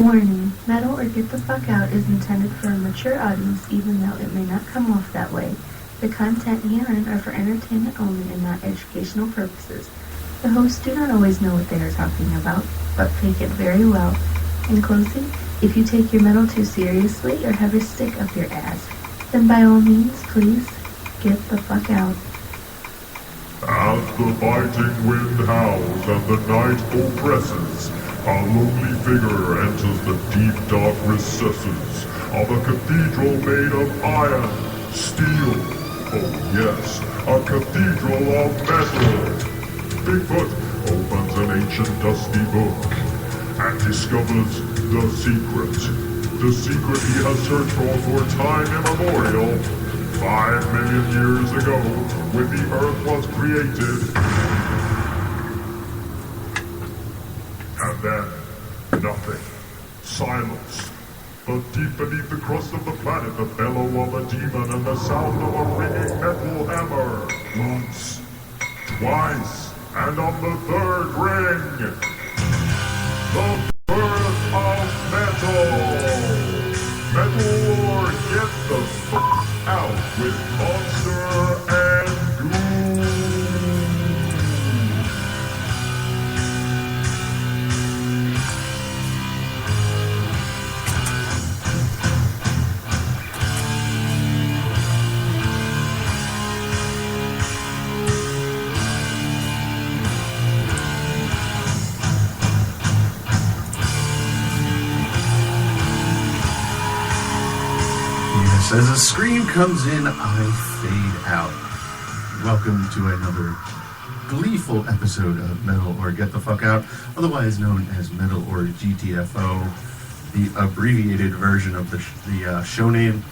Warning, Metal or Get the Fuck Out is intended for a mature audience even though it may not come off that way. The content herein are for entertainment only and not educational purposes. The hosts do not always know what they are talking about, but fake it very well. In closing, if you take your metal too seriously or have a stick up your ass, then by all means, please, get the fuck out. As the biting wind howls and the night oppresses, a lonely figure enters the deep dark recesses of a cathedral made of iron, steel. Oh yes, a cathedral of metal. Bigfoot opens an ancient dusty book and discovers the secret. The secret he has searched for time immemorial. 5 million years ago, when the earth was created. And then, nothing. Silence. But deep beneath the crust of the planet, the bellow of a demon and the sound of a ringing metal hammer. Once, twice, and on the third ring, the birth of metal. Metal or get the fuck out with Monster and Goon. As a scream comes in, I fade out. Welcome to another gleeful episode of Metal or Get the Fuck Out, otherwise known as Metal or GTFO, the abbreviated version of the show name.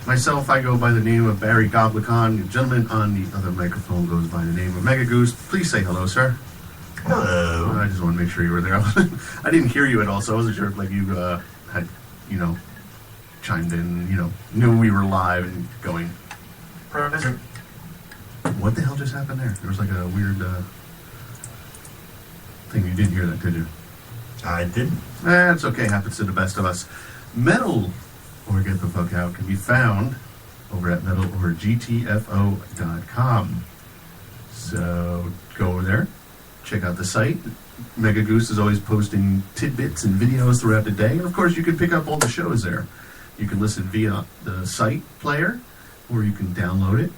Myself, I go by the name of Barry Goblicon. The gentleman on the other microphone goes by the name of Mega Goose. Please say hello, sir. Hello. I just want to make sure you were there. I didn't hear you at all, so I wasn't sure if you had, chimed in, knew we were live and going. Present. What the hell just happened there? There was like a weird thing. You didn't hear that, did you? I didn't. It's okay. Happens to the best of us. Metal or Get the Fuck Out can be found over at metalorgtfo.com. So go over there, check out the site. Mega Goose is always posting tidbits and videos throughout the day. And of course, you can pick up all the shows there. You can listen via the site player, or you can download it.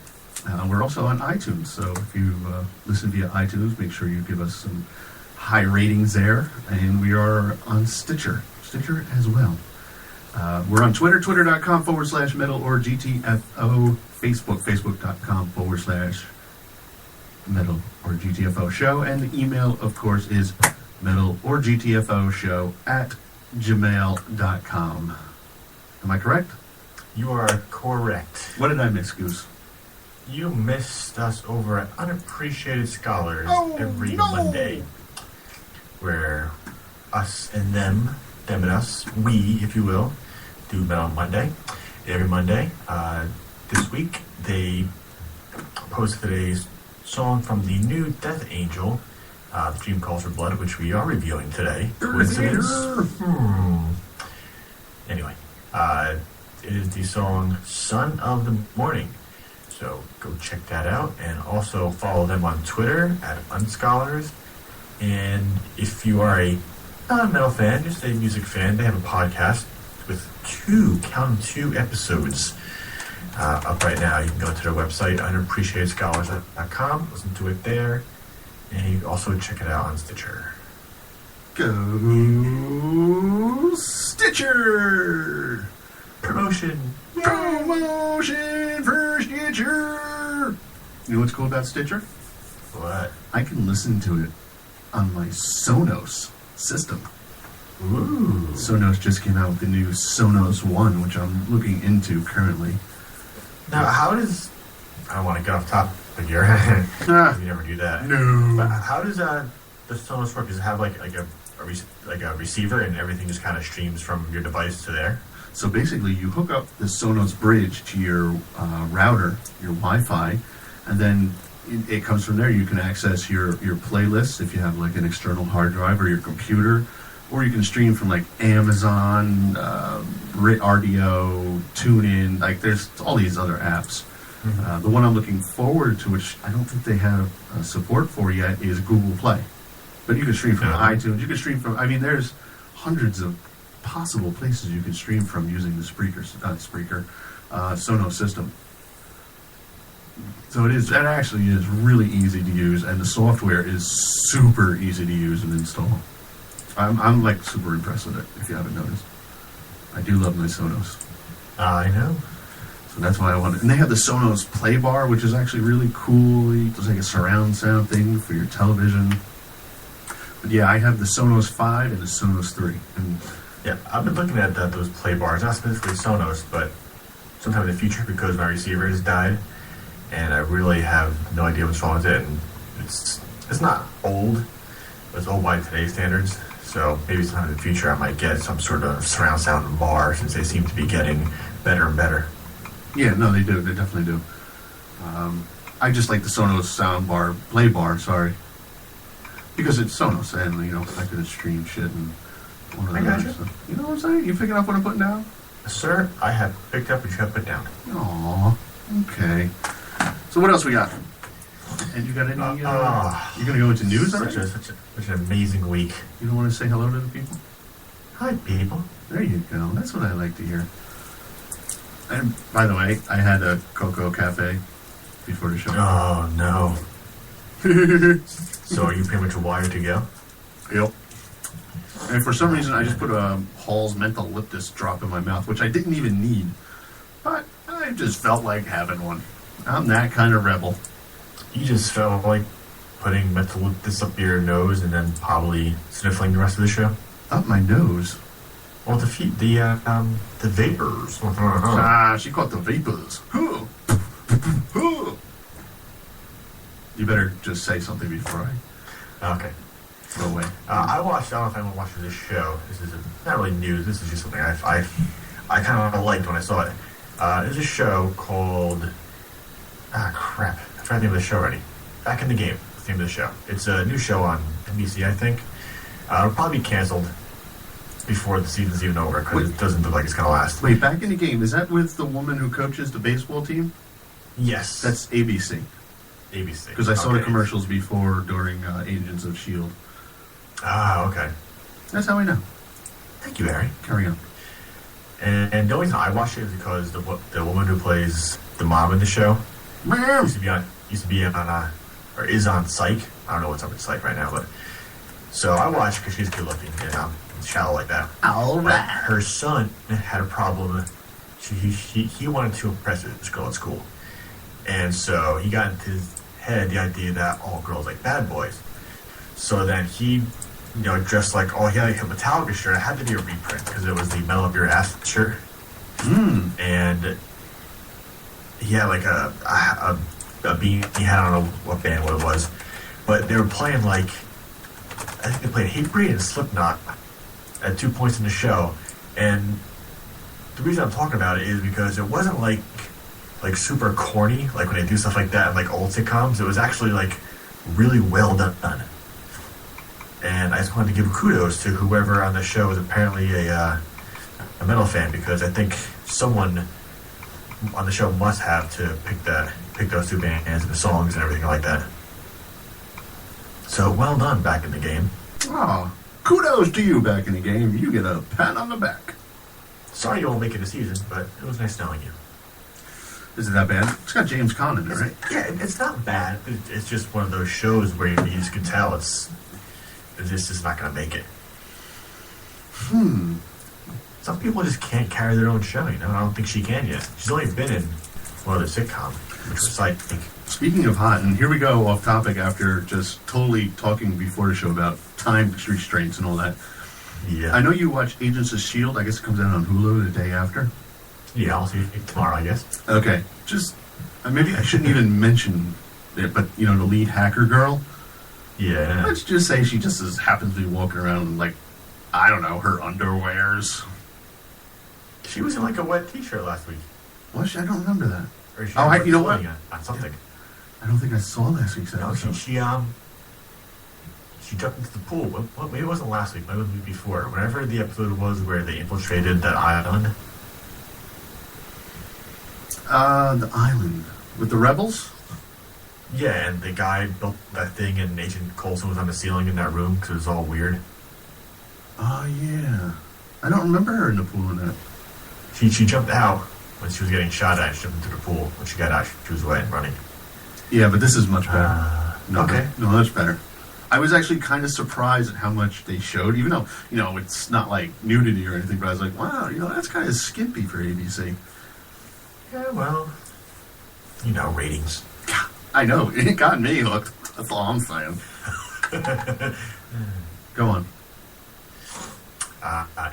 We're also on iTunes, so if you listen via iTunes, make sure you give us some high ratings there. And we are on Stitcher as well. We're on Twitter, twitter.com/metal or GTFO, Facebook, facebook.com/metal or GTFO show. And the email, of course, is metal or GTFO show @gmail.com. Am I correct? You are correct. What did I miss, Goose? You missed us over at Unappreciated Scholars every Monday, where us and them and us, we, if you will, do Metal Monday. Every Monday. This week, they posted a song from the new Death Angel, The Dream Calls for Blood, which we are reviewing today. Coincidence? Anyway. It is the song Son of the Morning. So go check that out, and also follow them on Twitter at Unscholars. And if you are a non-metal fan, just a music fan, they have a podcast with two episodes up right now. You can go to their website, unappreciatedscholars.com, listen to it there, and you can also check it out on Stitcher. Go Stitcher! Promotion for Stitcher! You know what's cool about Stitcher? What? I can listen to it on my Sonos system. Ooh. Sonos just came out with the new Sonos One, which I'm looking into currently. Now, how does... I don't want to get off topic here. You never do that. No. But how does the Sonos work? Does it have like a receiver and everything just kind of streams from your device to there? So basically, you hook up the Sonos bridge to your router, your Wi-Fi, and then it comes from there. You can access your playlists if you have like an external hard drive or your computer. or you can stream from like Amazon, RDO, TuneIn. Like there's all these other apps. The one I'm looking forward to, which I don't think they have support for yet, is Google Play. But you can stream from iTunes. You can stream from. I mean, there's hundreds of possible places you can stream from using the Spreaker Sonos system. So it actually is really easy to use, and the software is super easy to use and install. I'm like super impressed with it, if you haven't noticed. I do love my Sonos. I know. So that's why I wanted. And they have the Sonos Play Bar, which is actually really cool. It's like a surround sound thing for your television. But yeah, I have the Sonos 5 and the Sonos 3. And yeah, I've been looking at those Play Bars, not specifically Sonos, but sometime in the future because my receiver has died, and I really have no idea what's wrong with it. And it's not old, but it's old by today's standards. So maybe sometime in the future I might get some sort of surround sound bar, since they seem to be getting better and better. Yeah, no, they do. They definitely do. I just like the Sonos sound bar, Play Bar, sorry. Because it's Sonos, and, you know, I could stream shit and one of the other stuff. You know what I'm saying? You picking up what I'm putting down? Sir, I have picked up what you have put down. Aw, okay. So what else we got? And you got any, you going to go into news already? Such an amazing week. You don't want to say hello to the people? Hi, people. There you go. That's what I like to hear. And by the way, I had a Cocoa Cafe before the show. Oh, no. So are you pretty much wired to go? Yep. And for some reason, I just put a Hall's Menthol Lip Disc drop in my mouth, which I didn't even need. But I just felt like having one. I'm that kind of rebel. You just felt like putting menthol lip disc up your nose and then probably sniffling the rest of the show? Up my nose? Well, the vapors. She caught the vapors. You better just say something before I... Okay. Go away. I don't know if anyone watches this show. This is not really news. This is just something I kind of liked when I saw it. There's a show called... crap. I forgot the name of the show already. Back in the Game. That's the name of the show. It's a new show on NBC, I think. It'll probably be canceled before the season's even over, because it doesn't look like it's going to last. Wait, Back in the Game. Is that with the woman who coaches the baseball team? Yes. That's ABC. ABC. Because I saw the commercials before during Agents of S.H.I.E.L.D. Ah, okay. That's how I know. Thank you, Harry. Carry on. And the only reason I watched it is because the woman who plays the mom in the show used to be on or is on Psych. I don't know what's up with Psych right now, but so I watched because she's good looking and shallow like that. All right. Her son had a problem. He wanted to impress this girl at school, and so he got into his head the idea that all girls like bad boys. So then he, dressed like, he had like a Metallica shirt. It had to be a reprint because it was the Metal Up Your Ass shirt. And he had like a beanie. I don't know what band it was, but they were playing like, I think they played Hatebreed and Slipknot at 2 points in the show. And the reason I'm talking about it is because it wasn't like super corny, like when they do stuff like that in like old sitcoms. It was actually like really well done. And I just wanted to give kudos to whoever on the show is apparently a metal fan, because I think someone on the show must have to pick those two bands and the songs and everything like that. So well done, Back in the Game. Oh, kudos to you, Back in the Game. You get a pat on the back. Sorry you won't make it a season, but it was nice knowing you. Is it that bad? It's got James Caan in it, right? Yeah, it's not bad. It's just one of those shows where you just can tell it's just not going to make it. Some people just can't carry their own show, I don't think she can yet. She's only been in one other sitcom, which was like... Speaking of hot, and here we go off topic after just totally talking before the show about time restraints and all that. Yeah. I know you watch Agents of S.H.I.E.L.D. I guess it comes out on Hulu the day after. Yeah, I'll see it tomorrow, I guess. Okay. Just, maybe I shouldn't even mention it, but, the lead hacker girl. Yeah. Let's just say she just happens to be walking around in, like, I don't know, her underwears. She was in, like, a wet t-shirt last week. Was she? I don't remember that. Or you know what? On something. I don't think I saw last week's No, episode. she she jumped into the pool. Well, maybe it wasn't last week, maybe it was the week before. Whenever the episode was where they infiltrated that island. The island with the rebels. Yeah, and the guy built that thing, and Agent Coulson was on the ceiling in that room because it was all weird. Oh yeah, I don't remember her in the pool in that. She jumped out when she was getting shot at. She jumped into the pool. When she got out, she was away and running. Yeah, but this is much better. Okay. No, that's better. I was actually kind of surprised at how much they showed, even though, it's not like nudity or anything, but I was like, wow, that's kind of skimpy for ABC. Yeah, well, ratings. I know, it got me hooked. That's all I'm saying. Go on.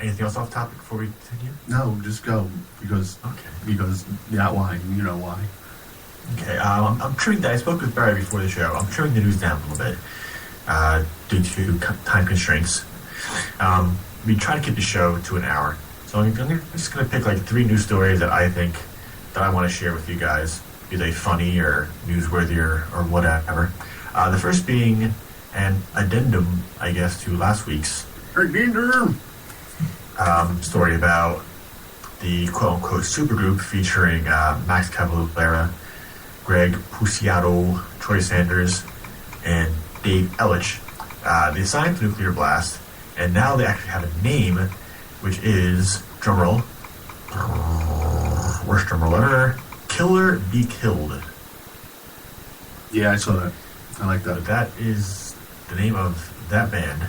Anything else off topic before we continue? No, just go, because, why, you know why. Okay, I'm trimming that. I spoke with Barry before the show. I'm trimming the news down a little bit due to time constraints. We try to keep the show to an hour. So I'm just going to pick like 3 news stories that I think that I want to share with you guys, be they funny or newsworthy or whatever. The first being an addendum, I guess, to last week's story about the quote-unquote supergroup featuring Max Cavalera, Greg Puciato, Troy Sanders, and Dave Ellich. They signed to Nuclear Blast, and now they actually have a name, which is, drumroll, worst drumroll ever, Killer Be Killed. Yeah, I saw that. I like that. But that is the name of that band.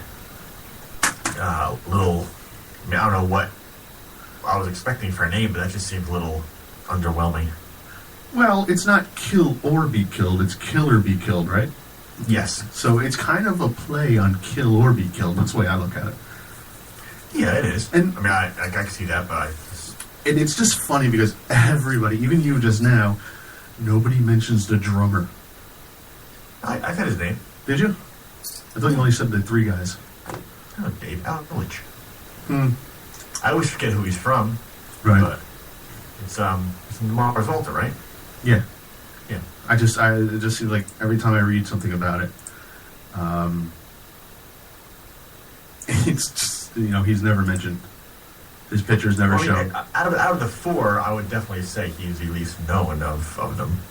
I don't know what I was expecting for a name, but that just seemed a little underwhelming. Well, it's not Kill or Be Killed, it's Kill or Be Killed, right? Yes. So it's kind of a play on Kill or Be Killed. That's the way I look at it. Yeah, it is. And I can see that, but and it's just funny because everybody, even you just now, nobody mentions the drummer. I said his name. Did you? I thought you only said the 3 guys. Oh, Dave Ellich. I always forget who he's from. Right. But it's Mars Volta, right? Yeah. Yeah. It just seems like every time I read something about it, it's just, he's never mentioned. His picture's never shown. Out of the 4, I would definitely say he's the least known of them.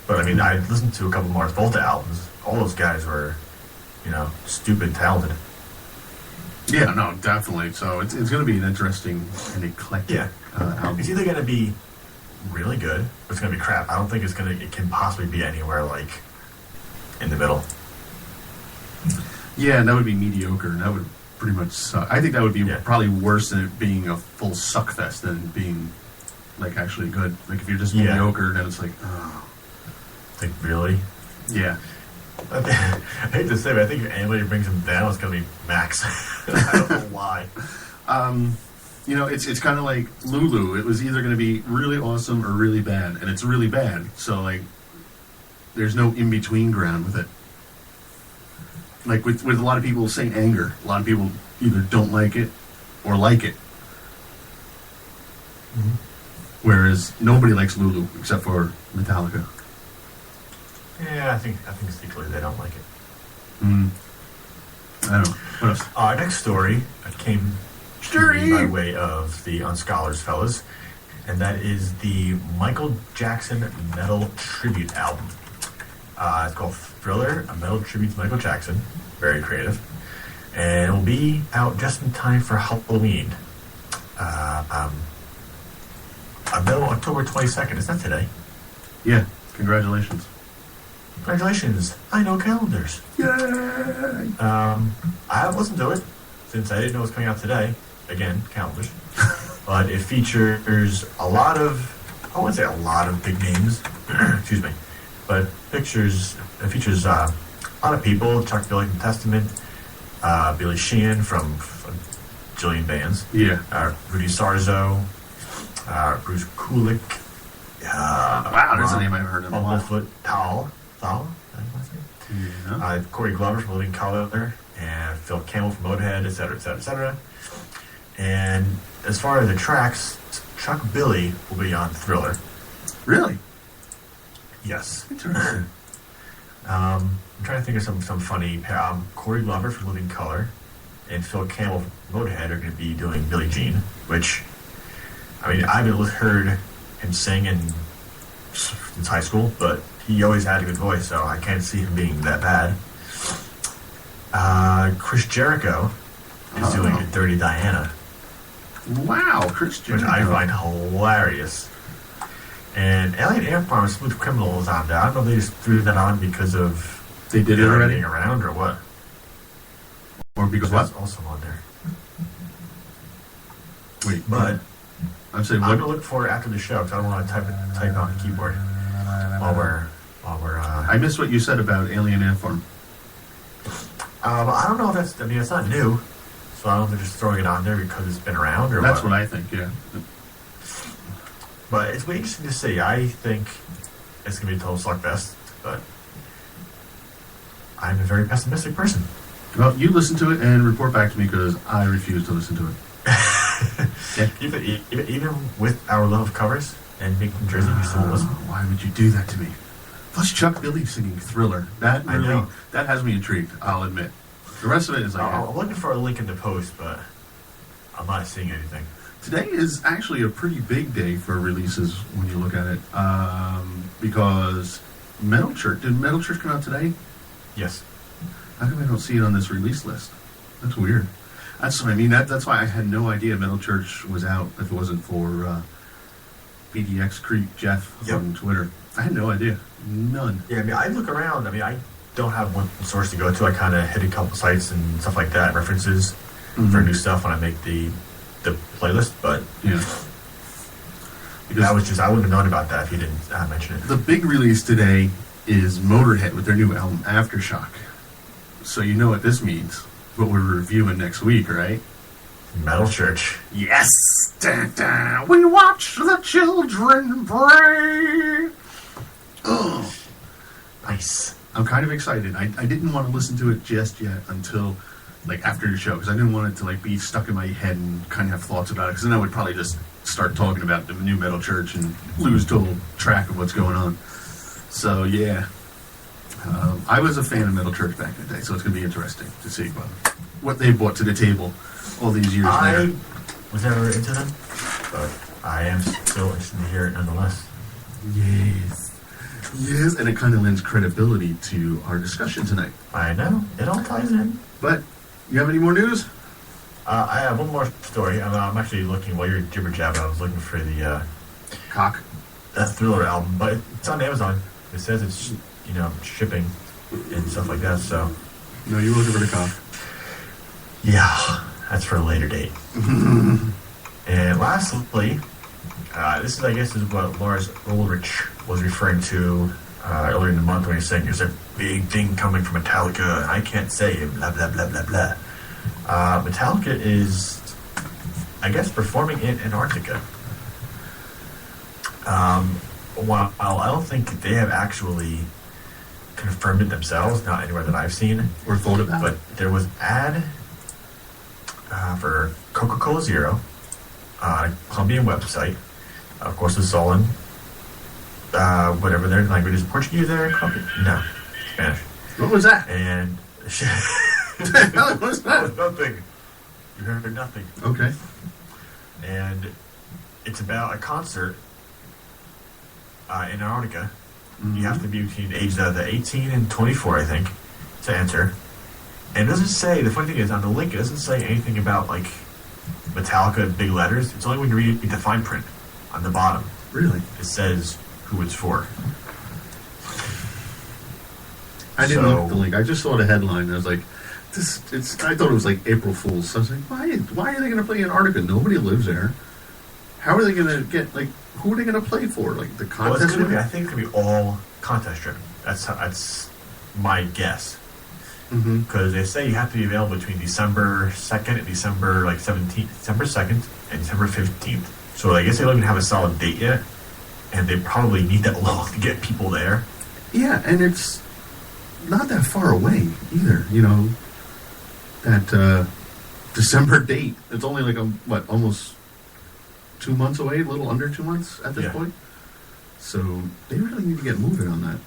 But I listened to a couple of Mars Volta albums. All those guys were, stupid talented. Yeah, no, definitely. So it's going to be an interesting and eclectic album. It's either going to be really good or it's going to be crap. I don't think it can possibly be anywhere like in the middle. Yeah, and that would be mediocre, and that would pretty much suck. I think that would be probably worse than it being a full suckfest than being like actually good. Like if you're just mediocre, then it's like, oh. Like really? Yeah. I hate to say, but I think if anybody brings him down, it's going to be Max. I don't know why. It's kind of like Lulu. It was either going to be really awesome or really bad, and it's really bad. So, like, there's no in-between ground with it. Like, with a lot of people saying Anger, a lot of people either don't like it or like it. Mm-hmm. Whereas nobody likes Lulu except for Metallica. Yeah, I think secretly they don't like it. I don't know. What else? Our next story came to me by way of the Unscholars fellas, and that is the Michael Jackson metal tribute album. It's called Thriller, a metal tribute to Michael Jackson. Very creative. And it will be out just in time for Halloween. Available October 22nd. Is that today? Yeah. Congratulations. Congratulations. I know calendars. Yay! I haven't listened to it since I didn't know it was coming out today. Again, calendars. But it features a lot of, I wouldn't say a lot of big names, excuse me, but it features a lot of people. Chuck Billy from Testament, Billy Sheehan from a jillion bands. Yeah. Rudy Sarzo, Bruce Kulick. Wow, there's a name I haven't heard in a while. Bumblefoot Thal, yeah. Corey Glover from Living Color, and Phil Campbell from Motorhead, etc., etc., etc. And as far as the tracks, Chuck Billy will be on Thriller. Really? Yes. Interesting. I'm trying to think of some funny pair. Corey Glover from Living Color and Phil Campbell from Motorhead are going to be doing Billie Jean, which, I mean, I haven't heard him sing since high school, but he always had a good voice, so I can't see him being that bad. Chris Jericho is doing Dirty Diana. Wow, Chris Jericho. Which I find hilarious. And Alien Air Farm Smooth Criminal is on there. I don't know if they just threw that on because of they did it already being around or what. Or because that's what? Also on there. Wait, but I'm saying I'm gonna look for it after the show because I don't want to type on the keyboard while we're. I missed what you said about Alien Ant Farm. I don't know if that's. I mean, it's not new, so I don't know if they're just throwing it on there because it's been around or that's what. What I think. Yeah. But it's interesting to see. I think it's going to be a total slugfest, but I'm a very pessimistic person. Well, you listen to it and report back to me because I refuse to listen to it. Yeah. Even with our love of covers and being from Jersey, you still won't listen. Why would you do that to me? Plus Chuck Billy singing Thriller. That really, that has me intrigued, I'll admit. The rest of it is like... I'm looking for a link in the post, but I'm not seeing anything. Today is actually a pretty big day for releases when you look at it, because Metal Church, did Metal Church come out today? Yes. How come I don't see it on this release list? That's weird. That's what I mean. That's why I had no idea Metal Church was out if it wasn't for PDX Creek Jeff on Twitter. I had no idea. None. Yeah, I mean, I look around. I mean, I don't have one source to go to. I kind of hit a couple sites and stuff like that, references for new stuff when I make the playlist, but yeah, that was just, I wouldn't have known about that if you didn't mention it. The big release today is Motorhead with their new album Aftershock. So you know what this means, what we're reviewing next week, right? Metal Church. Yes! Da, da. We watch the children pray! Oh, nice. I'm kind of excited. I didn't want to listen to it just yet until like after the show, because I didn't want it to like be stuck in my head and kind of have thoughts about it, because then I would probably just start talking about the new Metal Church and lose total track of what's going on. So yeah, I was a fan of Metal Church back in the day, so it's going to be interesting to see what they brought to the table all these years later. I was never into them, but I am still interested to hear it nonetheless. Yes, and it kind of lends credibility to our discussion tonight. I know, it all ties in. But you have any more news? I have one more story. I'm actually looking while you're jibber jabbing. I was looking for the that Thriller album, but it's on Amazon. It says it's shipping and stuff like that. So no, you were looking for the cock. Yeah, that's for a later date. And lastly, this is, I guess, is what Lars Ulrich was referring to earlier in the month when he was saying there's a big thing coming from Metallica, and I can't say it, blah, blah, blah, blah, blah. Metallica is, I guess, performing in Antarctica. While I don't think they have actually confirmed it themselves, not anywhere that I've seen. Or thought about it. But there was an ad for Coca-Cola Zero on a Colombian website. Of course, it's all in whatever their language is. Portuguese there? No, Spanish. What was that? And what was that? Nothing. You heard nothing. Okay. And it's about a concert in Antarctica. Mm-hmm. You have to be between the ages of 18 and 24, I think, to enter. And it doesn't say, the funny thing is, on the link, it doesn't say anything about, like, Metallica in big letters. It's only when you read the fine print on the bottom. Really? It says who it's for. I didn't look at the link. I just saw the headline, and I was like, I thought it was like April Fool's. So I was like, why are they going to play in Antarctica? Nobody lives there. How are they going to get, like, who are they going to play for? Like, the contest? Well, I think it's going to be all contest driven. That's my guess. Because they say you have to be available between December 2nd and December 17th, December 2nd and December 15th. So I guess they don't even have a solid date yet, and they probably need that long to get people there. Yeah, and it's not that far away either. That December date. It's only like almost 2 months away, a little under 2 months at this point. So they really need to get moving on that.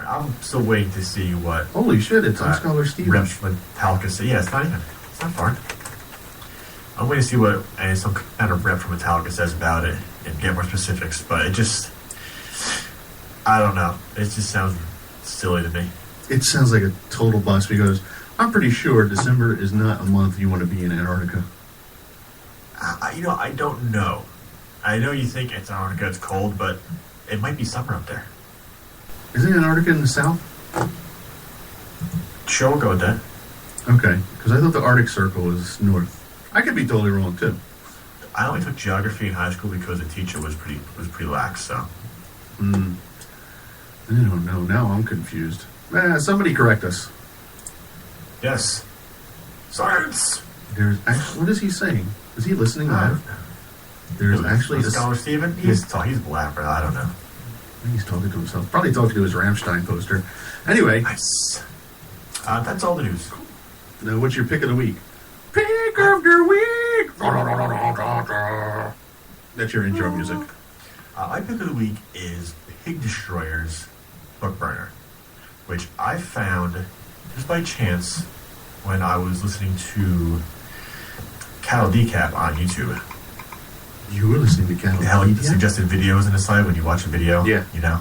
I'm still waiting to see what Holy shit, it's Unscholar Steven. reps from Metallica say. Yeah, it's not far. I'm waiting to see what some kind of rep from Metallica says about it and get more specifics, but it just, I don't know. It just sounds silly to me. It sounds like a total bust because I'm pretty sure December is not a month you want to be in Antarctica. I don't know. I know you think it's Antarctica, it's cold, but it might be summer up there. Isn't Antarctica in the south? Sure, we'll go with that. Okay, because I thought the Arctic Circle was north. I could be totally wrong too. I only took geography in high school because the teacher was pretty lax. So. I don't know. Now I'm confused. Somebody correct us. Yes. Science. There's actually, what is he saying? Is he listening live? There's actually a Scholar Steven. He's black, but I don't know. He's talking to himself. Probably talking to his Rammstein poster. Anyway. Nice. That's all the news. Now, what's your pick of the week? Pick of your week! That's your intro music. My pick of the week is Pig Destroyer's Book Burner, which I found just by chance when I was listening to Cattle Decap on YouTube. You were listening to Cattle They have like Decap? suggested videos in the side when you watch a video. Yeah. You know?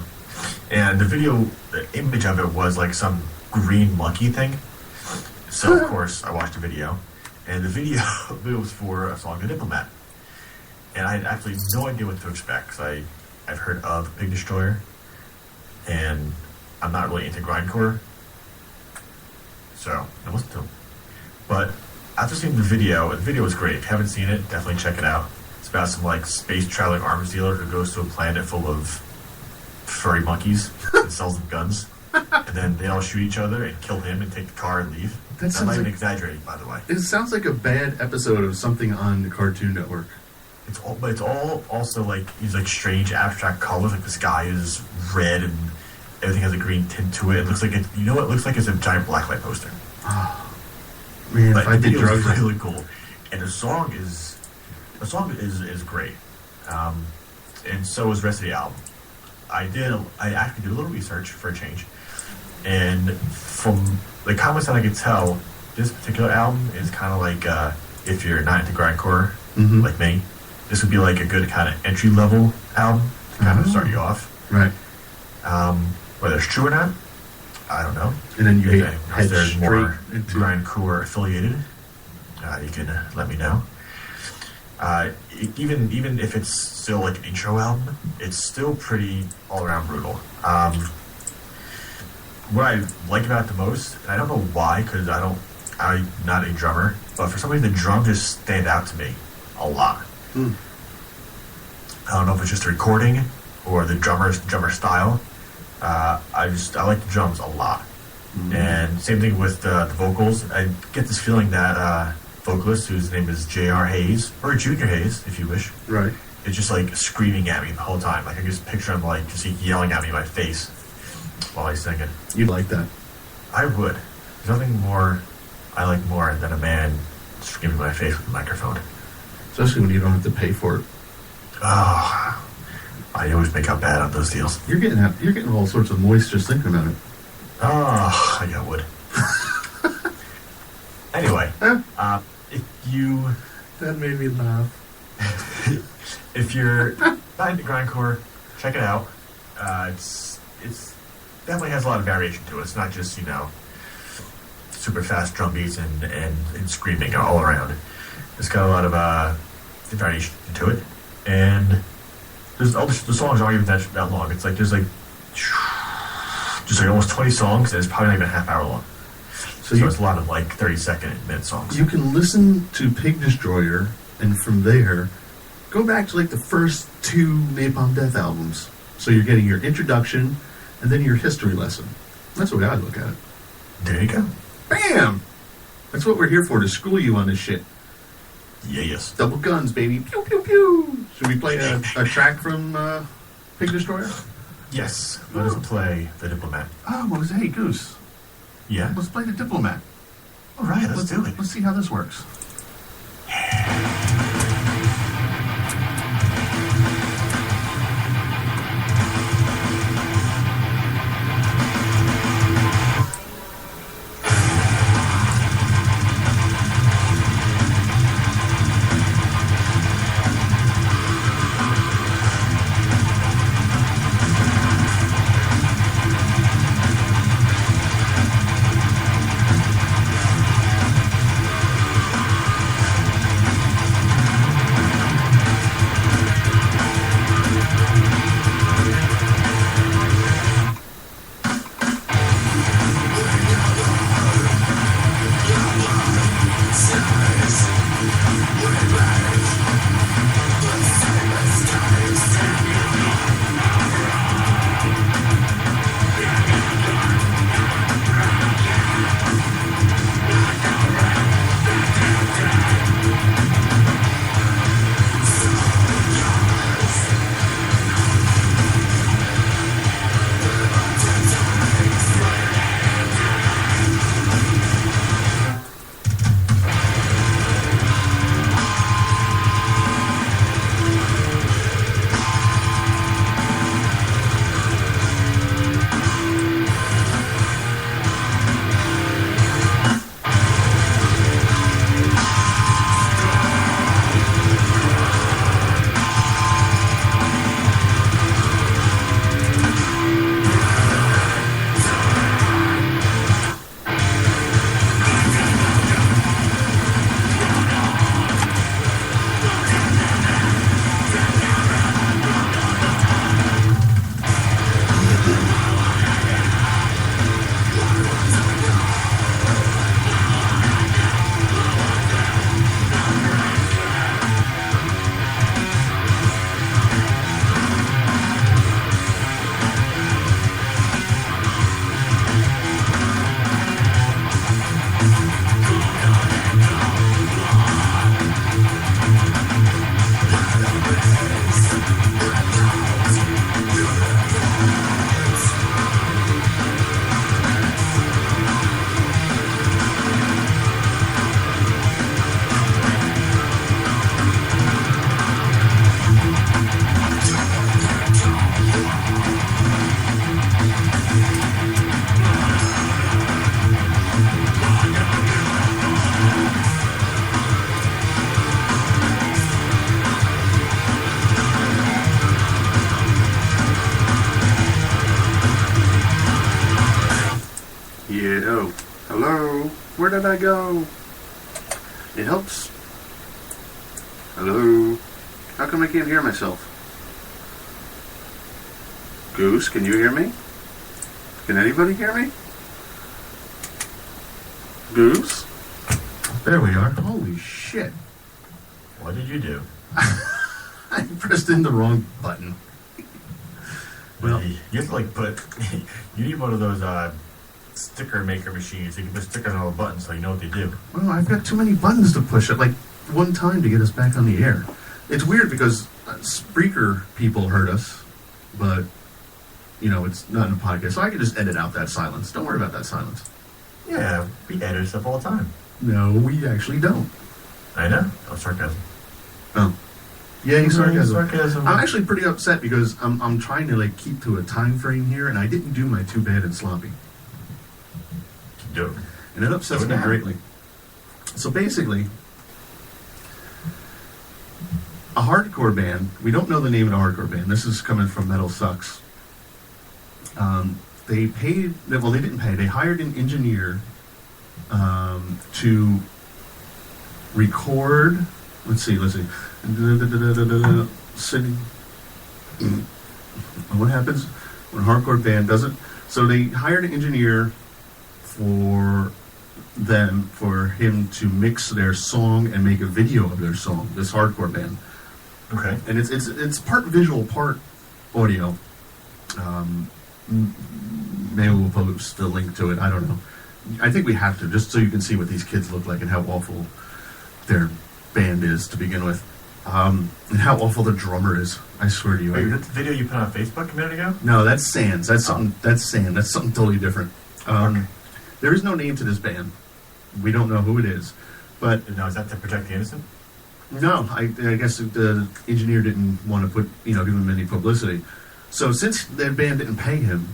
And the image of it was like some green monkey thing. So, of course, I watched the video. And the video it was for a song, The Diplomat. And I had absolutely no idea what to expect because I've heard of Pig Destroyer. And I'm not really into grindcore. So, I listened to them. But after seeing the video was great. If you haven't seen it, definitely check it out. It's about some like space traveling arms dealer who goes to a planet full of furry monkeys and sells them guns. And then they all shoot each other and kill him and take the car and leave. I'm not even exaggerating, by the way. It sounds like a bad episode of something on the Cartoon Network. It's all also like these like strange abstract colors. Like the sky is red and everything has a green tint to it. It looks like it looks like it's a giant blacklight poster. Oh, man, but if I did the drugs, really cool. And the song is great. And so is the rest of the album. I actually did a little research for a change. And from the comments that I could tell, this particular album is kind of like, if you're not into grindcore, like me, this would be like a good kind of entry-level album to kind of start you off. Right. Whether it's true or not, I don't know. And then you if there's more grindcore affiliated, you can let me know. Even if it's still like an intro album, it's still pretty all-around brutal. What I like about it the most, and I don't know why, because I'm not a drummer, but for some reason the drums just stand out to me a lot. I don't know if it's just the recording or the drummer style. I like the drums a lot. And same thing with the vocals. I get this feeling that vocalist, whose name is J.R. Hayes, or Junior Hayes, if you wish, right, is just like screaming at me the whole time. Like I can just picture him like just yelling at me in my face while he's singing. You'd like that? I would. There's nothing more I like more than a man screaming in my face with a microphone. Especially when you don't have to pay for it. Oh, I always make out bad on those deals. You're getting all sorts of moist just thinking about it. Oh, I got wood. Anyway, if you... That made me laugh. If you're not into grindcore, check it out. It's definitely has a lot of variation to it. It's not just, super fast drum beats and screaming all around. It's got a lot of variation to it. And the songs aren't even that long. It's like there's like just like almost 20 songs, and it's probably not even a half hour long. So it's a lot of like 30-second and minute songs. You can listen to Pig Destroyer, and from there, go back to like the first 2 Napalm Death albums. So you're getting your introduction, and then your history lesson. That's the way I look at it. There you go. Bam! That's what we're here for, to school you on this shit. Yes. Double guns, baby. Pew, pew, pew. Should we play a track from Pig Destroyer? Yes. Let us play The Diplomat. Oh, well, hey, Goose. Yeah? Let's play The Diplomat. All right, let's do it. Let's see how this works. Where did I go? It helps. Hello? How come I can't hear myself? Goose, can you hear me? Can anybody hear me? Goose? There we are. Holy shit. What did you do? I pressed in the wrong button. Well, you have to like put. You need one of those sticker maker machines. You can put stickers on all the buttons so you know what they do. well, I've got too many buttons to push at like one time to get us back on the air. It's weird because Spreaker people heard us, but you know it's not in a podcast, so I can just edit out that silence. Don't worry about that silence. Yeah, we edit stuff all the time. No, we actually don't. I know. Oh, sarcasm. Oh, yeah, sarcasm. Sarcasm. I'm actually pretty upset because I'm trying to like keep to a time frame here, and I didn't do my too bad and sloppy, Do it. and it upsets me greatly. So basically, a hardcore band. We don't know the name of the hardcore band. This is coming from Metal Sucks. They paid. Well, they didn't pay. They hired an engineer to record. Let's see. City. What happens when a hardcore band doesn't? So they hired an engineer for him to mix their song and make a video of their song. This hardcore band. Okay. And it's part visual, part audio. Maybe we'll post a link to it. I don't know. I think we have to, just so you can see what these kids look like and how awful their band is to begin with, and how awful the drummer is. I swear to you. Wait, that's the video you put on Facebook a minute ago? No, that's Sands. That's something. That's Sand. That's something totally different. Okay. There is no name to this band. We don't know who it is, but Now, is that to protect the innocent? no, I guess the engineer didn't want to give him any publicity. So since their band didn't pay him,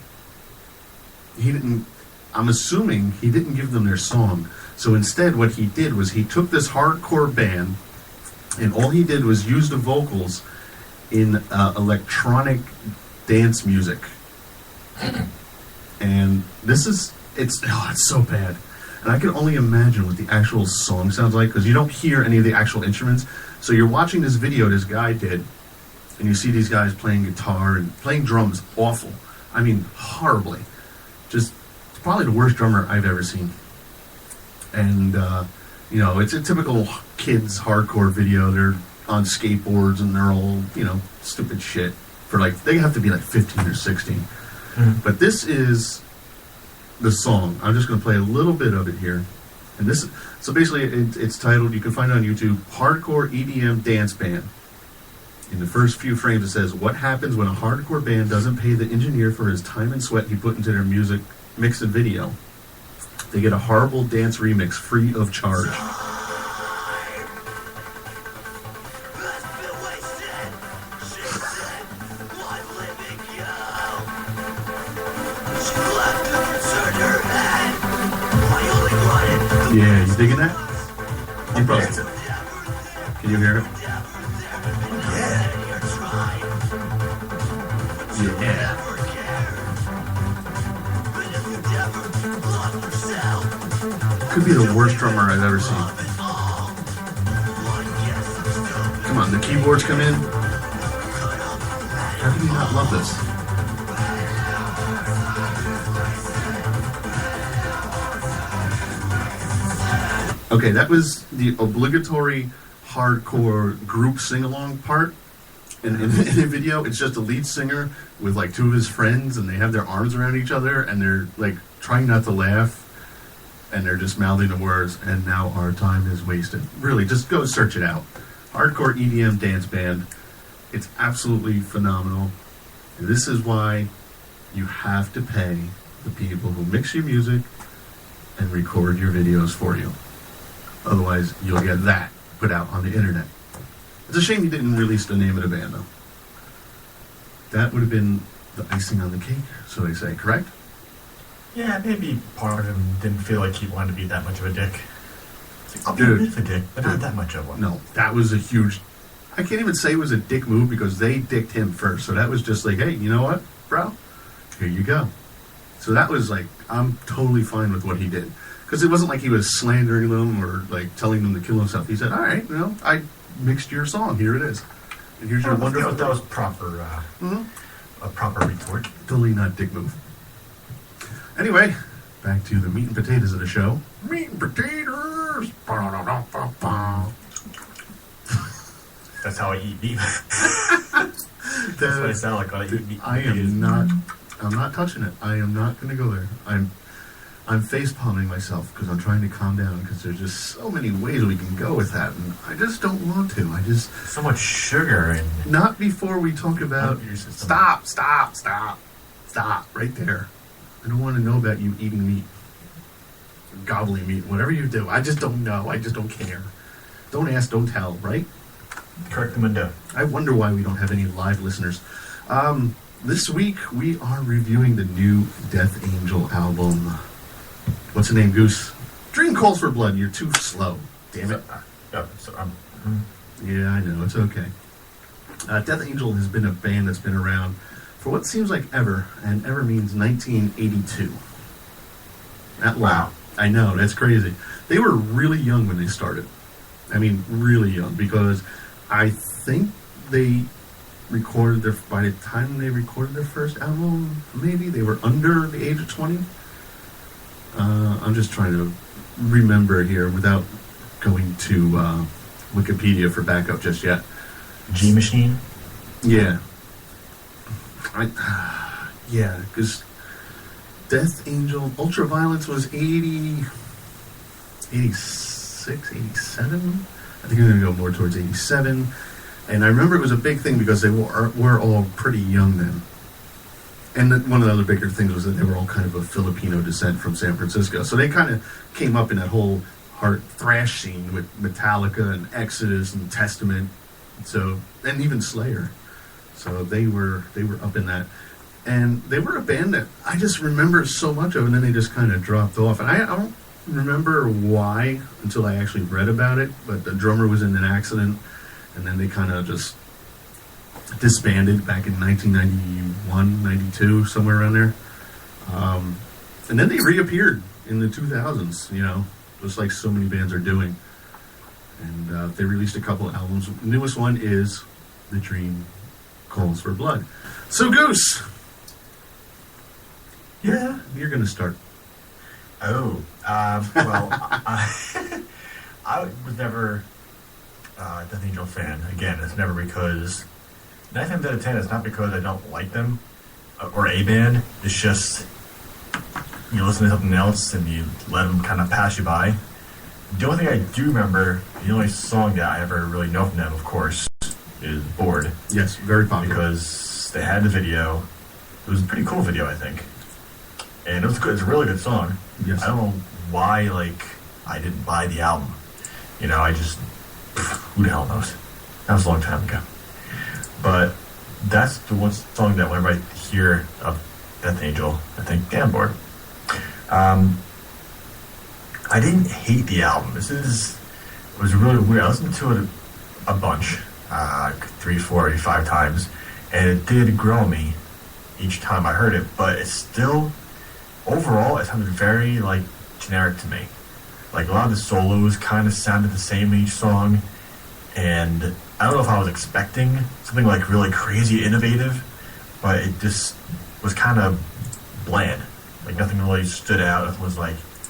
he didn't. I'm assuming he didn't give them their song. So instead, what he did was he took this hardcore band, and all he did was use the vocals in electronic dance music. And it's so bad. And I can only imagine what the actual song sounds like, because you don't hear any of the actual instruments. So you're watching this video this guy did, and you see these guys playing guitar and playing drums awful. I mean, horribly. Just probably the worst drummer I've ever seen. And, it's a typical kids hardcore video. They're on skateboards and they're all, stupid shit. They have to be like 15 or 16. Mm-hmm. But this is the song. I'm just going to play a little bit of it here. And so basically it's titled, you can find it on YouTube, Hardcore EDM Dance Band. In the first few frames it says, what happens when a hardcore band doesn't pay the engineer for his time and sweat he put into their music mix and video? They get a horrible dance remix free of charge. Yeah, you digging that? You probably. Can you hear it? Yeah. Could be the worst drummer I've ever seen. Come on, the keyboards come in. How do you not love this? Okay, that was the obligatory hardcore group sing-along part. And in the video, it's just a lead singer with like two of his friends, and they have their arms around each other, and they're like trying not to laugh, and they're just mouthing the words, and now our time is wasted. Really, just go search it out. Hardcore EDM Dance Band. It's absolutely phenomenal. And this is why you have to pay the people who mix your music and record your videos for you. Otherwise, you'll get that put out on the internet. It's a shame you didn't release the name of the band, though. That would have been the icing on the cake, so they say, correct? Yeah, maybe part of him didn't feel like he wanted to be that much of a dick. It's like, I'll be Dude. a bit of a dick, but not that much of one. No, that was a huge... I can't even say it was a dick move because they dicked him first. So that was just like, hey, you know what, bro? Here you go. So that was like, I'm totally fine with what he did. Because it wasn't like he was slandering them or like telling them to kill himself. He said, "All right, I mixed your song. Here it is, and here's your wonderful." That was proper. A proper retort. Totally not dick move. Anyway, back to the meat and potatoes of the show. Meat and potatoes. That's how I eat beef. That's what I sound like when I eat beef. I'm not touching it. I am not going to go there. I'm face palming myself because I'm trying to calm down because there's just so many ways we can go with that, and I just don't want to. So much sugar and not before we talk about stop right there. I don't want to know about you eating meat, gobbling meat, whatever you do. I just don't know. I just don't care. Don't ask, don't tell, right? Correct them and do. I wonder why we don't have any live listeners. This week we are reviewing the new Death Angel album. What's the name, Goose? Dream Calls for Blood. You're too slow. Damn it. Yeah, I know. It's okay. Death Angel has been a band that's been around for what seems like ever, and ever means 1982. That long. Wow. I know. That's crazy. They were really young when they started. I mean, really young, because I think they recorded by the time they recorded their first album, maybe they were under the age of 20. I'm just trying to remember here without going to Wikipedia for backup just yet. G Machine? Yeah. Because Death Angel, Ultraviolence was 86, 87? I think I'm going to go more towards 87. And I remember it was a big thing because they were all pretty young then. And one of the other bigger things was that they were all kind of a Filipino descent from San Francisco. So they kind of came up in that whole hard thrash scene with Metallica and Exodus and Testament. So, and even Slayer. So they were up in that. And they were a band that I just remember so much of, and then they just kind of dropped off. And I don't remember why until I actually read about it, but the drummer was in an accident, and then they kind of just disbanded back in 1991, 92, somewhere around there. And then they reappeared in the 2000s, just like so many bands are doing. And they released a couple of albums. The newest one is The Dream Calls for Blood. So, Goose. Yeah? You're going to start. Oh. Well, I was never a Death Angel fan. Again, it's never because 9 times out of 10, it's not because I don't like them or a band. It's just you listen to something else and you let them kind of pass you by. The only thing I do remember, the only song that I ever really know from them, of course, is Bored. Yes, very popular. Because they had the video. It was a pretty cool video, I think. And it was good. It's a really good song. Yes. I don't know why, I didn't buy the album. I just... Who the hell knows? That was a long time ago. But that's the one song that whenever I hear of Death Angel, I think, damn, Bored. I didn't hate the album. It was really weird. I listened to it a bunch, 3, 4, maybe 5 times, and it did grow me each time I heard it, but it's still, overall, it sounded very, generic to me. A lot of the solos kind of sounded the same in each song, and I don't know if I was expecting something, really crazy innovative, but it just was kind of bland. Nothing really stood out. Nothing was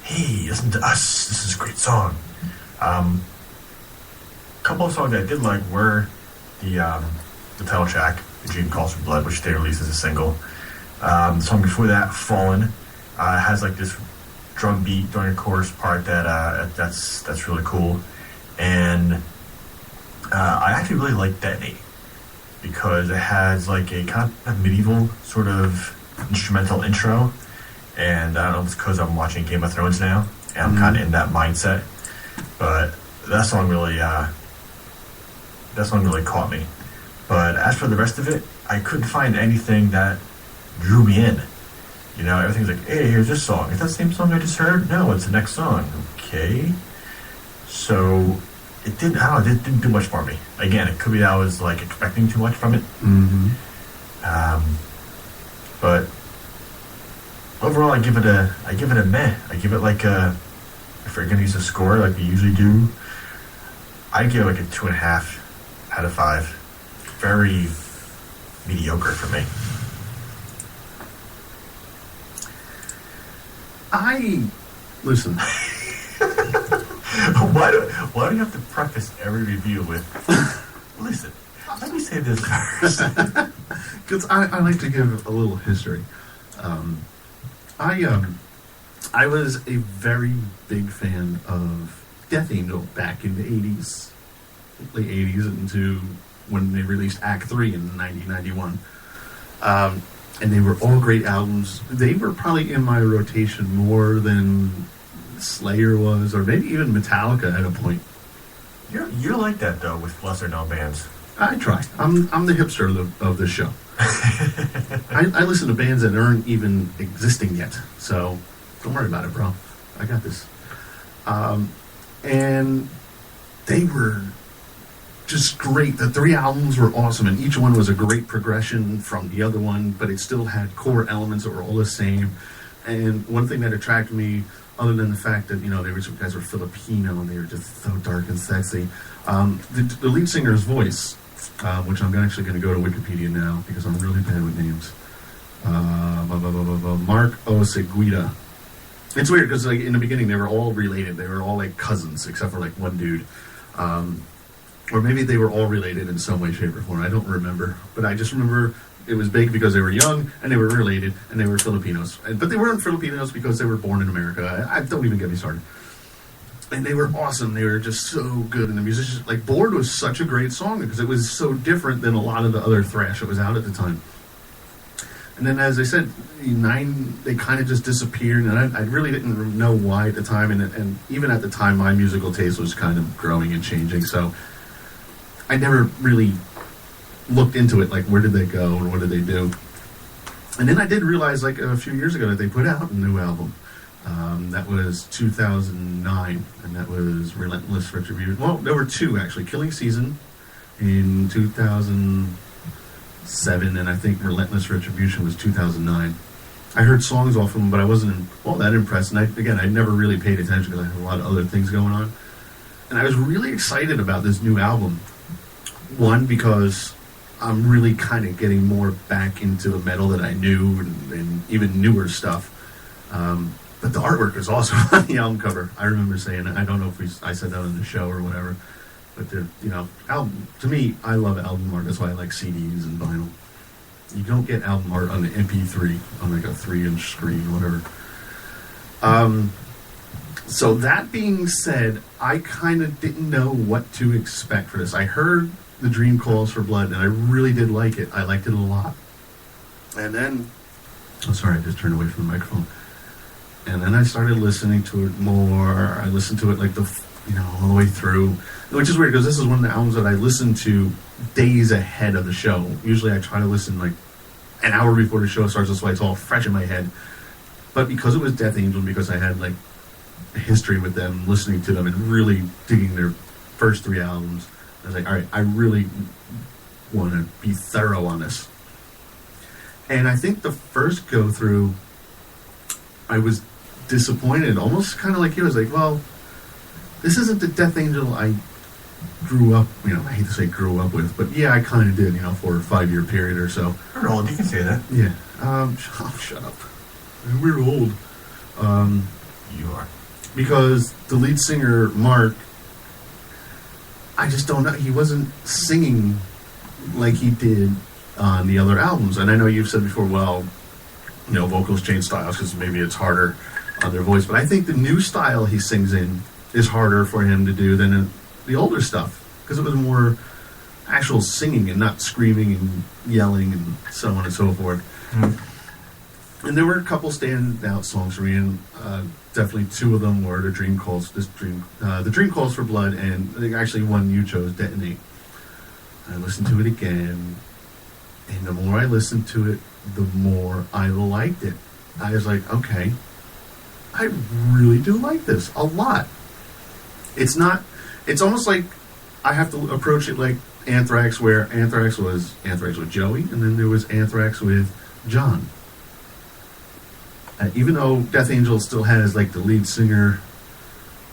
hey, listen to us, this is a great song. A couple of songs I did like were the title track, The Dream Calls for Blood, which they released as a single. The song before that, Fallen, has this drum beat during the chorus part that's really cool. And I actually really like Detonate because it has a kind of medieval sort of instrumental intro. And I don't know if it's because I'm watching Game of Thrones now, and I'm kind of in that mindset. But that song really caught me. But as for the rest of it, I couldn't find anything that drew me in. Everything's hey, here's this song. Is that the same song I just heard? No, it's the next song. Okay. So it didn't do much for me. Again, it could be that I was expecting too much from it. Mm-hmm. But overall, I give it a meh. I give it if we're gonna use a score like we usually do, I give like a 2.5 out of 5. Very mediocre for me. Listen. Why do you have to preface every review with, listen, let me say this first? Because I like to give a little history. I was a very big fan of Death Angel back in the 80s, late 80s, into when they released Act 3 in 1991. And they were all great albums. They were probably in my rotation more than Slayer was, or maybe even Metallica at a point. You're like that, though, with lesser known bands. I try. I'm the hipster of the show. I listen to bands that aren't even existing yet, so don't worry about it, bro. I got this. And they were just great. The 3 albums were awesome, and each one was a great progression from the other one, but it still had core elements that were all the same. And one thing that attracted me, other than the fact that, some guys were Filipino and they were just so dark and sexy, the lead singer's voice, which I'm actually going to go to Wikipedia now because I'm really bad with names. Mark Oseguida. It's weird because like in the beginning they were all related. They were all like cousins except for like one dude. Or maybe they were all related in some way, shape, or form. I don't remember. But I just remember it was big because they were young and they were related and they were Filipinos. But they weren't Filipinos because they were born in America. I don't even get me started. And they were awesome. They were just so good. And the musicians, like Bored was such a great song because it was so different than a lot of the other thrash that was out at the time. And then, as I said, they kind of just disappeared. And I really didn't know why at the time. And even at the time, my musical taste was kind of growing and changing. So I never really looked into it, like where did they go or what did they do. And then I did realize like a few years ago that they put out a new album. That was 2009, and that was Relentless Retribution. Well, there were 2 actually. Killing Season in 2007, and I think Relentless Retribution was 2009. I heard songs off of them, but I wasn't all that impressed. And I never really paid attention because I had a lot of other things going on. And I was really excited about this new album. One, because I'm really kind of getting more back into the metal that I knew and even newer stuff. But the artwork is awesome on the album cover. I remember saying, I don't know if I said that on the show or whatever, but album, to me, I love album art. That's why I like CDs and vinyl. You don't get album art on the MP3 on like a 3-inch screen, whatever. So that being said, I kind of didn't know what to expect for this. I heard The Dream Calls for Blood, and I really did like it. I liked it a lot. And then, sorry, I just turned away from the microphone. And then I started listening to it more. I listened to it like all the way through, which is weird because this is one of the albums that I listen to days ahead of the show. Usually I try to listen like an hour before the show starts, so it's all fresh in my head. But because it was Death Angel, because I had like a history with them, listening to them and really digging their first 3 albums, I was like, all right, I really want to be thorough on this. And I think the first go through, I was disappointed, almost kind of like you. I was like, well, this isn't the Death Angel I grew up, I hate to say grew up with, but yeah, I kind of did, for a 5-year period or so. We're old, you can say that. Yeah. Shut up. We're old. You are. Because the lead singer, Mark, I just don't know, he wasn't singing like he did on the other albums. And I know you've said before, well, vocals change styles because maybe it's harder on their voice. But I think the new style he sings in is harder for him to do than the older stuff because it was more actual singing and not screaming and yelling and so on and so forth. Mm-hmm. And there were a couple standout songs for me, and definitely 2 of them were The Dream Calls for Blood, and I think actually one you chose, Detonate. I listened to it again, and the more I listened to it, the more I liked it. I was like, okay, I really do like this a lot. It's almost like I have to approach it like Anthrax, where Anthrax was Joey, and then there was Anthrax with John. Even though Death Angel still has like the lead singer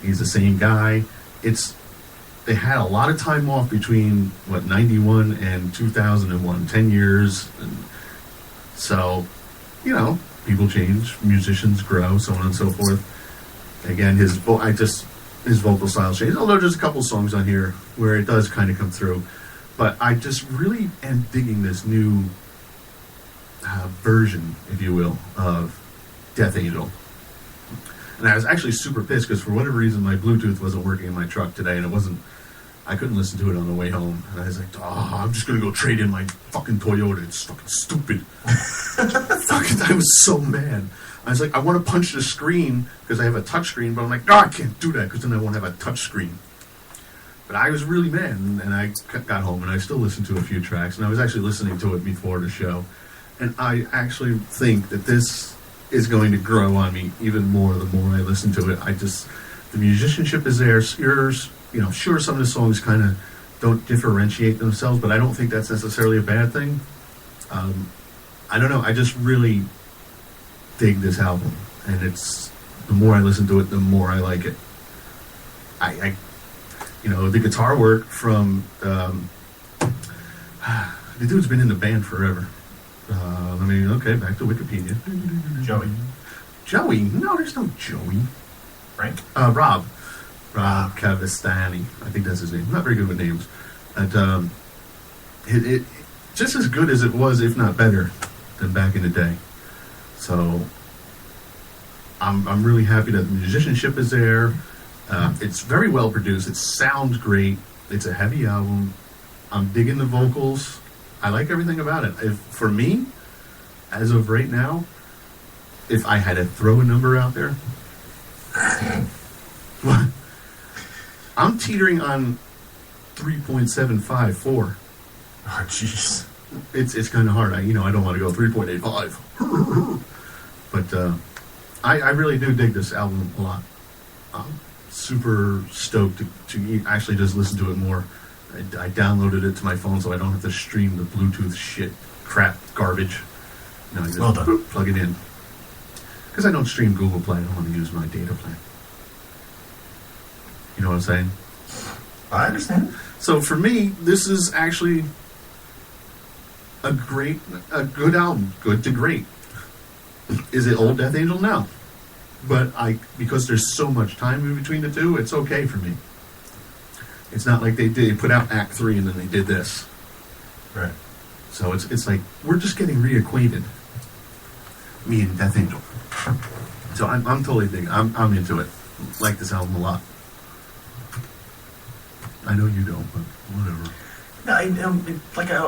He's the same guy. They had a lot of time off between 91 and 2001, 10 years, and so people change, musicians grow, so on and so forth. Again, his vocal style changed. Although there's a couple songs on here where it does kind of come through, but I just really am digging this new version, if you will, of Death Angel. And I was actually super pissed because for whatever reason my Bluetooth wasn't working in my truck today, and I couldn't listen to it on the way home. And I was like, I'm just gonna go trade in my fucking Toyota. It's fucking stupid. I was so mad. I was like, I want to punch the screen because I have a touch screen, but I'm like, no, I can't do that because then I won't have a touch screen. But I was really mad, and I got home, and I still listened to a few tracks, and I was actually listening to it before the show. And I actually think that this is going to grow on me even more the more I listen to it. The musicianship is there. Sure, some of the songs kind of don't differentiate themselves, but I don't think that's necessarily a bad thing. I don't know. I just really dig this album, and the more I listen to it, the more I like it. The guitar work from the dude's been in the band forever. Back to Wikipedia. Joey? No, there's no Joey. Frank? Rob Cavestani. I think that's his name. I'm not very good with names. And it just as good as it was, if not better, than back in the day. So I'm really happy that the musicianship is there. It's very well produced. It sounds great. It's a heavy album. I'm digging the vocals. I like everything about it. For me, as of right now, if I had to throw a number out there, I'm teetering on 3.754. Oh, jeez. It's kind of hard. I don't want to go 3.85. But I really do dig this album a lot. I'm super stoked to actually just listen to it more. I downloaded it to my phone so I don't have to stream the Bluetooth shit, crap, garbage. I just plug it in. Because I don't stream Google Play. I don't want to use my data plan. You know what I'm saying? I understand. So for me, this is actually a good album. Good to great. Is it old Death Angel? No. But because there's so much time in between the two, it's okay for me. It's not like they put out Act 3 and then they did this. Right. So it's like, we're just getting reacquainted. Me and Death Angel. So I'm totally digging. I'm into it. Like this album a lot. I know you don't, but whatever. No,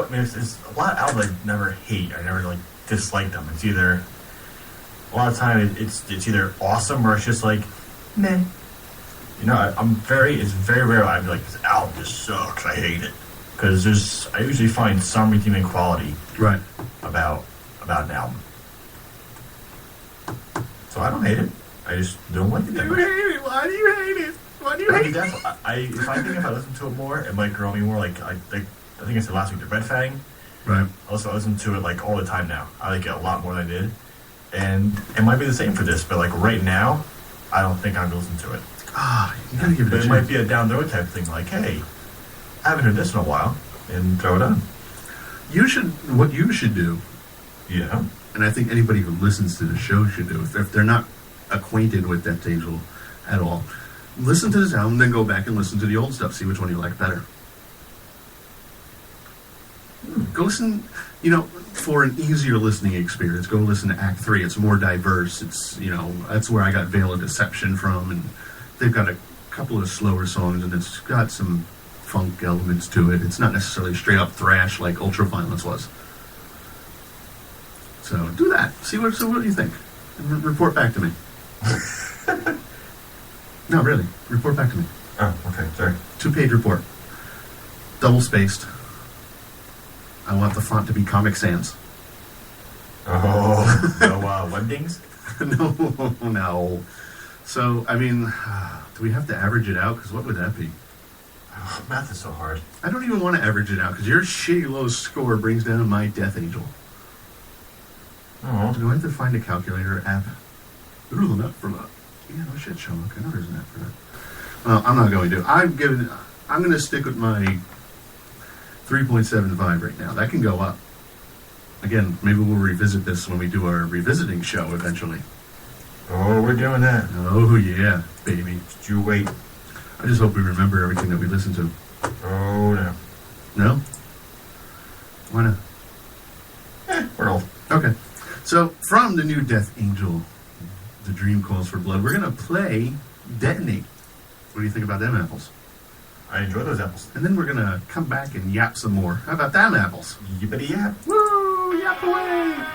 there's a lot of albums I never hate. I never dislike them. It's either a lot of time it's either awesome or it's just like meh. It's very rare I'd be like, this album just sucks. I hate it because I usually find some redeeming quality right about an album. So I don't hate it. I just don't like it that much. Why do you hate it? Why do you hate it? If I listen to it more, it might grow me more. I think I said last week, the Red Fang. Right. I listen to it all the time now. I like it a lot more than I did. And it might be the same for this, but right now, I don't think I'm going to listen to it. You gotta give it a chance. It might be a down the road type thing, hey, I haven't heard this in a while, and throw it on. What you should do, yeah, and I think anybody who listens to the show should do, if they're not acquainted with Death Angel at all, listen to this album, then go back and listen to the old stuff, see which one you like better. Go listen, for an easier listening experience, go listen to Act 3. It's more diverse. It's, that's where I got Veil of Deception from, and they've got a couple of slower songs, and it's got some funk elements to it. It's not necessarily straight up thrash like Ultraviolence was. So do that. See what you think. And report back to me. No, really. Report back to me. Oh, okay. Sorry. 2-page report. Double spaced. I want the font to be Comic Sans. Oh, no Wendings? No. So, do we have to average it out? Because what would that be? Oh, math is so hard. I don't even want to average it out, because your shitty low score brings down my Death Angel. Oh. Do I have to find a calculator app? Better than that for that. Yeah, no shit, Sherlock. I know there's an app for that. Well, I'm not going to. I'm going to stick with my 3.75 right now. That can go up. Again, maybe we'll revisit this when we do our revisiting show eventually. Oh, we're doing that. Oh, yeah, baby. Just you wait. I just hope we remember everything that we listen to. Oh, no. No? Why not? We're old. Okay. So, from the new Death Angel, The Dream Calls for Blood, we're going to play Detonate. What do you think about them apples? I enjoy those apples. And then we're going to come back and yap some more. How about them apples? Yippity yap. Woo! Yap away!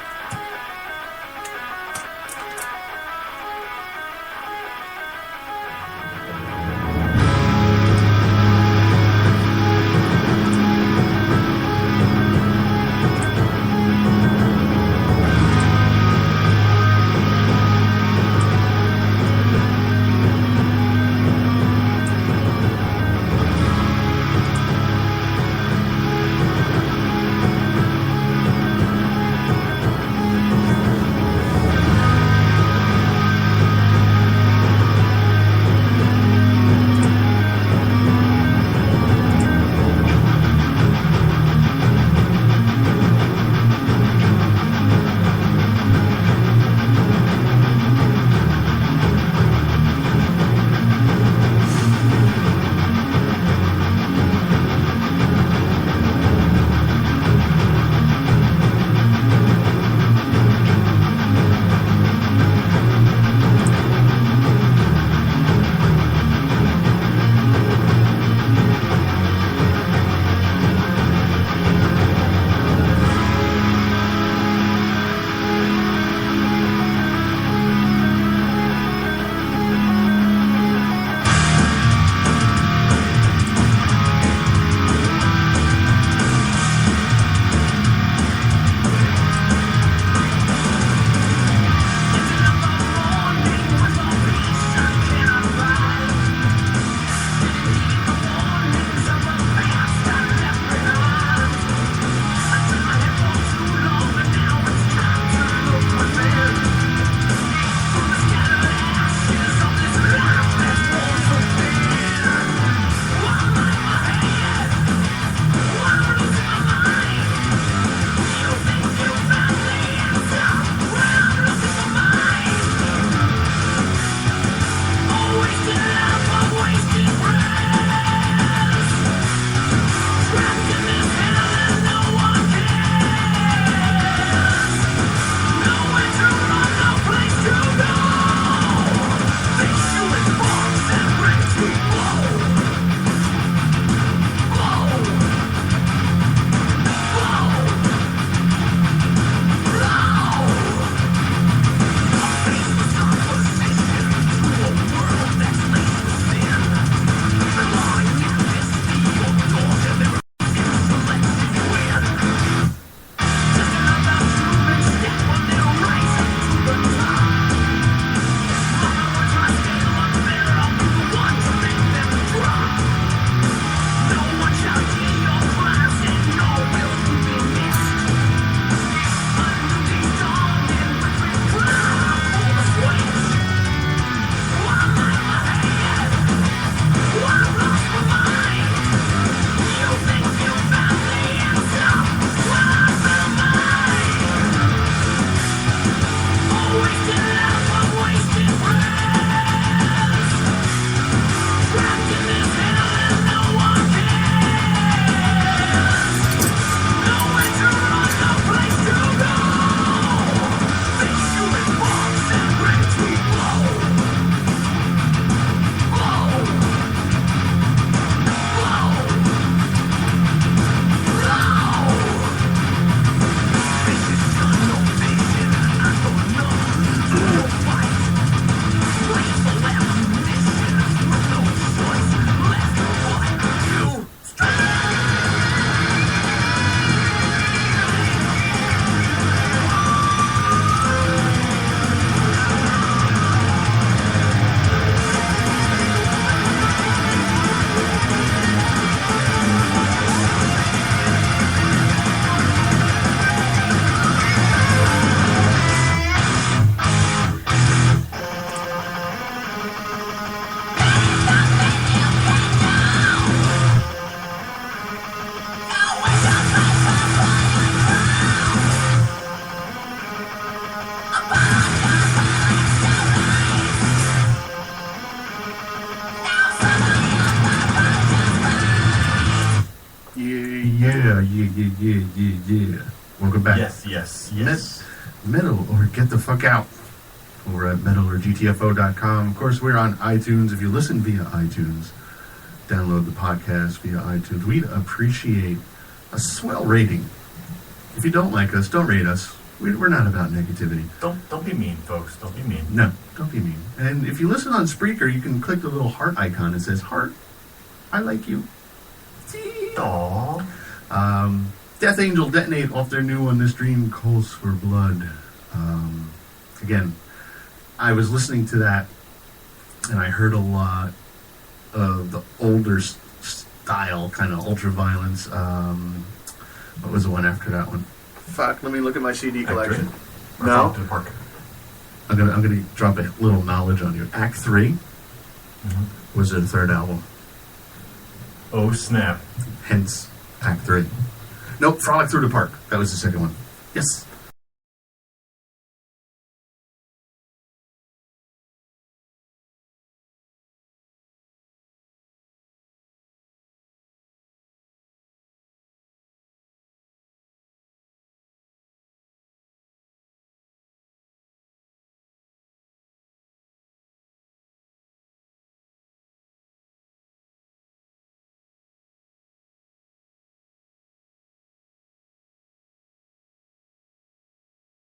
Yeah. Welcome back. Yes. Metal or Get the Fuck Out over at metalorgtfo.com. Of course, we're on iTunes. If you listen via iTunes, download the podcast via iTunes. We'd appreciate a swell rating. If you don't like us, don't rate us. We're not about negativity. Don't be mean, folks. Don't be mean. No, don't be mean. And if you listen on Spreaker, you can click the little heart icon that says, Heart, I like you. Aww. Death Angel Detonate off their new one, This Dream Calls for Blood. Again, I was listening to that, and I heard a lot of the older style, kind of ultra-violence. What was the one after that one? Fuck, let me look at my CD collection. No. I'm gonna drop a little knowledge on you. Act 3 was their third album. Oh, snap. Hence, Act 3. Nope, Frolic Through the Park. That was the second one. Yes.